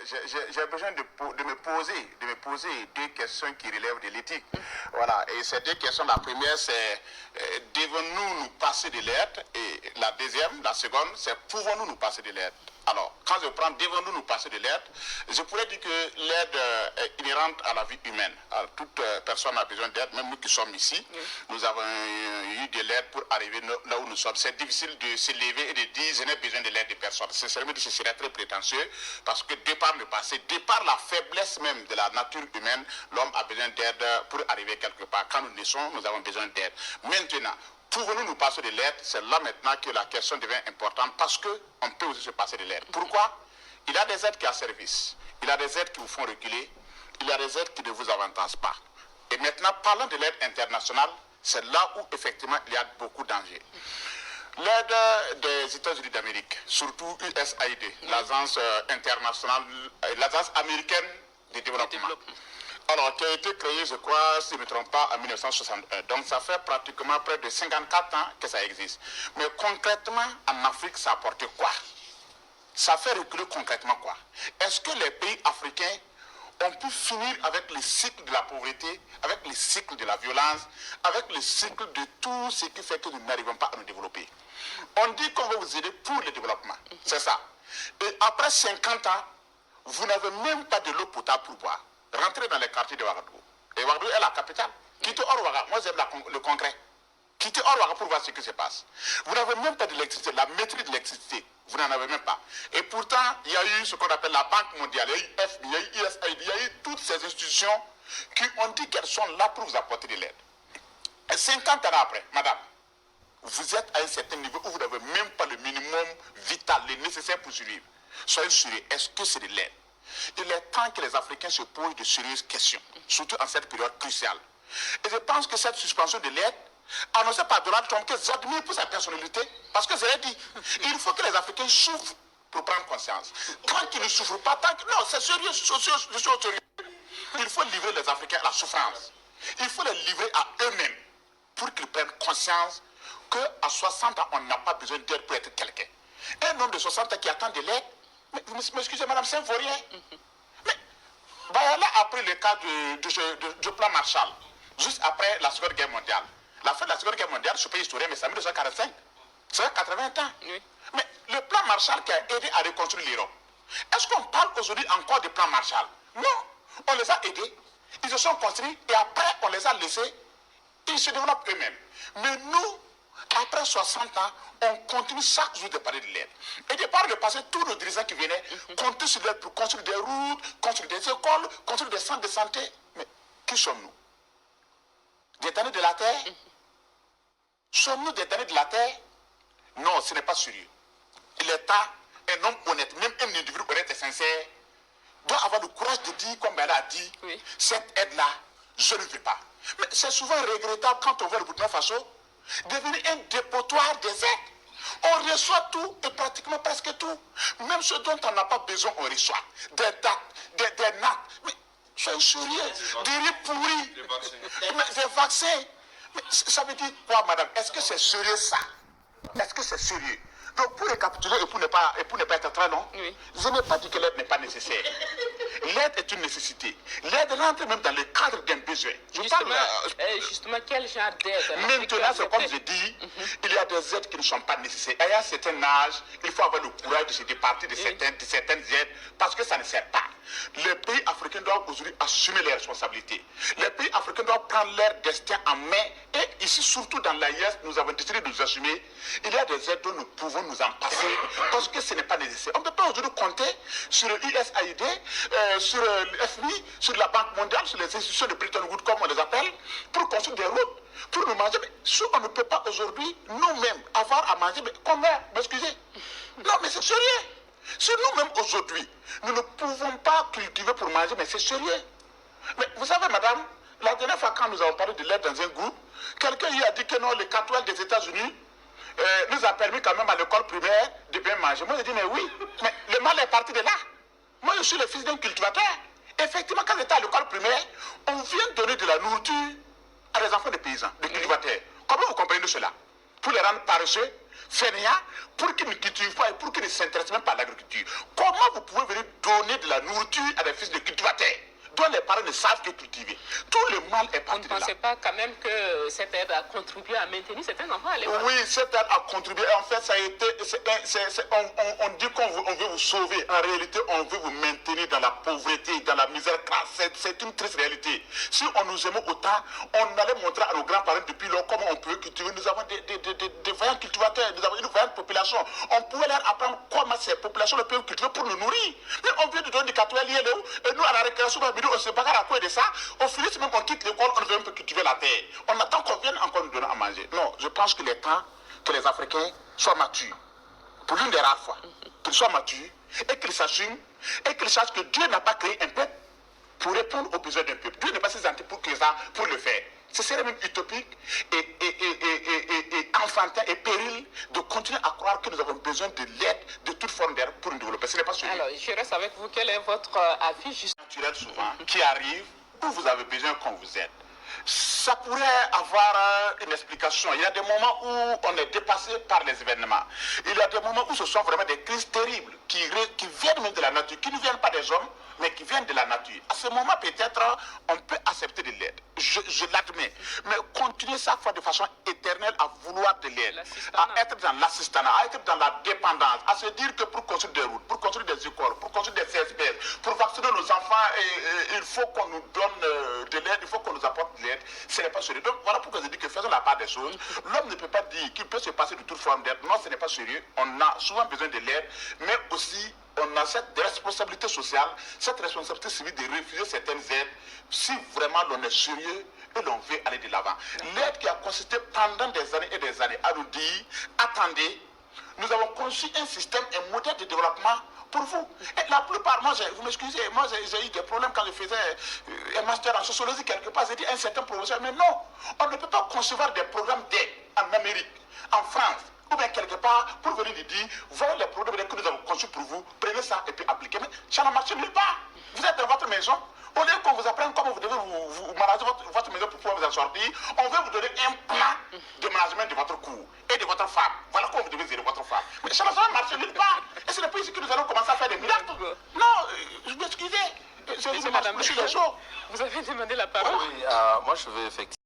j'ai besoin de me poser deux questions qui relèvent de l'éthique. Voilà, et ces deux questions, la première c'est devons-nous nous passer de l'aide, et la deuxième, la seconde, c'est pouvons-nous nous passer de l'aide. Alors, quand je prends devons-nous nous passer de l'aide, je pourrais dire que l'aide est inhérente à la vie humaine. Alors, toute personne a besoin d'aide, même nous qui sommes ici, nous avons eu de l'aide pour arriver là où nous sommes. C'est difficile de se lever et de dire je n'ai besoin de l'aide de personne. Ce serait très prétentieux parce que de par le passé, de par la faiblesse même de la nature humaine, l'homme a besoin d'aide pour arriver quelque part. Quand nous naissons, nous avons besoin d'aide. Maintenant, pouvons-nous nous passer de l'aide? C'est là maintenant que la question devient importante parce qu'on peut aussi se passer de l'aide. Pourquoi? Il y a des aides qui ont service, il y a des aides qui vous font reculer, il y a des aides qui ne vous avantagent pas. Et maintenant, parlant de l'aide internationale, c'est là où effectivement il y a beaucoup d'enjeux. L'aide des États-Unis d'Amérique, surtout USAID, l'agence internationale, l'agence américaine de développement. Alors, qui a été créée, je crois, si je ne me trompe pas, en 1961. Donc, ça fait pratiquement près de 54 ans que ça existe. Mais concrètement, en Afrique, ça a apporté quoi? Ça fait reculer concrètement quoi? Est-ce que les pays africains ont pu finir avec le cycle de la pauvreté, avec le cycle de la violence, avec le cycle de tout ce qui fait que nous n'arrivons pas à nous développer? On dit qu'on va vous aider pour le développement. C'est ça. Et après 50 ans, vous n'avez même pas de l'eau potable pour boire. Rentrez dans les quartiers de Ouagadougou. Et Ouagadougou est la capitale. Quittez Or-Ouaga. Moi, j'aime le concret. Quittez Or-Ouaga pour voir ce qui se passe. Vous n'avez même pas d'électricité. La maîtrise de l'électricité, vous n'en avez même pas. Et pourtant, il y a eu ce qu'on appelle la Banque mondiale. Il y a eu FMI, il y a eu USAID, il y a eu toutes ces institutions qui ont dit qu'elles sont là pour vous apporter de l'aide. Et 50 ans après, madame, vous êtes à un certain niveau où vous n'avez même pas le minimum vital, le nécessaire pour survivre. Soyez sérieux, est-ce que c'est de l'aide? Il est temps que les Africains se posent de sérieuses questions, surtout en cette période cruciale. Et je pense que cette suspension de l'aide, annoncée par Donald Trump, que j'admire pour sa personnalité, parce que je l'ai dit, il faut que les Africains souffrent pour prendre conscience. Tant qu'ils ne souffrent pas, tant que... Non, c'est sérieux, je suis sérieux. Il faut livrer les Africains à la souffrance. Il faut les livrer à eux-mêmes pour qu'ils prennent conscience qu'à 60 ans, on n'a pas besoin d'aide pour être quelqu'un. Un homme de 60 ans qui attend de l'aide, mais vous m'excusez, madame, c'est un vaurien. Mais Bayala a pris le cas du plan Marshall, juste après la Seconde Guerre mondiale. La fin de la Seconde Guerre mondiale, je peux historien, mais c'est en 1945. Ça fait 80 ans. Oui. Mais le plan Marshall qui a aidé à reconstruire l'Europe, est-ce qu'on parle aujourd'hui encore du plan Marshall? Non. On les a aidés, ils se sont construits et après on les a laissés, ils se développent eux-mêmes. Mais nous, après 60 ans, on continue chaque jour de parler de l'aide. Et de par le passé, tous nos dirigeants qui venaient comptaient sur l'aide pour construire des routes, construire des écoles, construire des centres de santé. Mais qui sommes-nous? Des damnés de la terre? Sommes-nous des damnés de la terre? Non, ce n'est pas sérieux. L'État, un homme honnête, même un individu honnête et sincère, doit avoir le courage de dire, comme elle a dit, oui, cette aide-là, je ne veux pas. Mais c'est souvent regrettable quand on voit le Burkina Faso devenir un dépotoir des aides. On reçoit tout et pratiquement presque tout. Même ce dont on n'a pas besoin, on reçoit. Des dates, des nattes. Mais soyez sérieux, des riz pourris, des vaccins. Mais ça veut dire quoi, madame? Est-ce que c'est sérieux ça? Est-ce que c'est sérieux? Donc pour récapituler et pour ne pas être très long, oui, je n'ai pas dit que l'aide n'est pas nécessaire. L'aide est une nécessité. L'aide rentre même dans le cadre d'un besoin. Justement, quel genre d'aide? Maintenant, c'est comme je dis, il y a des aides qui ne sont pas nécessaires. À un certain âge, il faut avoir le courage de se départir de certaines aides parce que ça ne sert pas. Les pays africains doivent aujourd'hui assumer leurs responsabilités. Les pays africains doivent prendre leur destin en main. Et ici, surtout dans l'AIS, nous avons décidé de nous assumer. Il y a des aides dont nous pouvons nous en passer parce que ce n'est pas nécessaire. On ne peut pas aujourd'hui compter sur le USAID, sur le FMI, sur la Banque mondiale, sur les institutions de Bretton Woods, comme on les appelle, pour construire des routes, pour nous manger. Mais si on ne peut pas aujourd'hui nous-mêmes avoir à manger, mais comment? M'excusez? Non, mais c'est sérieux. Si nous-mêmes aujourd'hui, nous ne pouvons pas cultiver pour manger, mais c'est sérieux. Mais vous savez, madame, la dernière fois quand nous avons parlé de l'aide dans un groupe, quelqu'un lui a dit que non, les 4 des États-Unis nous a permis quand même à l'école primaire de bien manger. Moi, j'ai dit, mais oui, mais le mal est parti de là. Moi, je suis le fils d'un cultivateur. Effectivement, quand j'étais à l'école primaire, on vient donner de la nourriture à des enfants de paysans, de cultivateurs. Comment vous comprenez cela? Pour les rendre paresseux, fainéants pour qu'ils ne cultivent pas et pour qu'ils ne s'intéressent même pas à l'agriculture. Comment vous pouvez venir donner de la nourriture à des fils de cultivateurs dont les parents ne savent que cultiver? Tout le mal est parti de là. Vous ne pensez pas quand même que cette aide a contribué à maintenir certains enfants à l'école? Oui, cette aide a contribué. En fait, ça a été. On dit qu'on veut vous sauver. En réalité, on veut vous maintenir dans la pauvreté, dans la misère crasse. C'est une triste réalité. Si on nous aimait autant, on allait montrer à nos grands-parents depuis lors comment on peut cultiver. Nous avons des vaillants cultivateurs, nous avons une vaillante population. On pouvait leur apprendre comment ces populations peuvent cultiver pour nous nourrir. Mais on vient de donner des catholiques liés là où, et nous, à la récréation, on se bagarre à quoi de ça. Au final, même on quitte l'école, on veut un peu cultiver la terre. On attend qu'on vienne encore nous donner à manger. Non, je pense qu'il est temps que les Africains soient matures. Pour l'une des rares fois. Qu'ils soient matures et qu'ils s'assument et qu'ils sachent que Dieu n'a pas créé un peuple pour répondre aux besoins d'un peuple. Dieu n'est pas si gentil pour le faire. Ce serait même utopique et enfantin et péril de continuer à croire que nous avons besoin de l'aide de toute forme d'aide pour nous développer. Ce n'est pas celui. Alors, je reste avec vous. Quel est votre avis juste naturel souvent qui arrive où vous avez besoin qu'on vous aide? Ça pourrait avoir une explication. Il y a des moments où on est dépassé par les événements. Il y a des moments où ce sont vraiment des crises terribles qui viennent même de la nature, qui ne viennent pas des hommes, mais qui viennent de la nature. À ce moment, peut-être, on peut accepter de l'aide. Je l'admets. Mais continuer chaque fois de façon éternelle à vouloir de l'aide, à être dans l'assistanat, à être dans la dépendance, à se dire que pour construire des routes, pour construire des écoles, pour construire des CSPS, pour vacciner nos enfants, il faut qu'on nous donne de l'aide, il faut qu'on nous apporte de l'aide. Ce n'est pas sérieux. Donc voilà pourquoi je dis que faisons la part des choses. L'homme ne peut pas dire qu'il peut se passer de toute forme d'aide. Non, ce n'est pas sérieux. On a souvent besoin de l'aide, mais aussi on a cette responsabilité sociale, cette responsabilité civile de refuser certaines aides si vraiment l'on est sérieux et l'on veut aller de l'avant. L'aide qui a consisté pendant des années et des années à nous dire, attendez, nous avons conçu un système, un modèle de développement pour vous. Et la plupart, vous m'excusez, moi j'ai eu des problèmes quand je faisais un master en sociologie quelque part, j'ai dit à un certain professeur, mais non, on ne peut pas concevoir des programmes d'aide en Amérique, en France, ou bien quelque part, pour venir lui dire, voilà les programmes que nous avons conçus pour vous, prenez ça et puis appliquez. Mais ça n'a marché nulle part. Vous êtes dans votre maison, au lieu qu'on vous apprenne comment vous devez vous manager votre maison pour pouvoir vous en sortir, on veut vous donner un plan de management de votre cours et de votre femme. Voilà comment vous devez gérer votre femme. Mais ça n'a jamais marché nulle part. Et ce n'est pas ici que nous allons commencer à faire des miracles. Non, je m'excusez. Vous avez demandé la parole. Oui, moi je vais effectivement.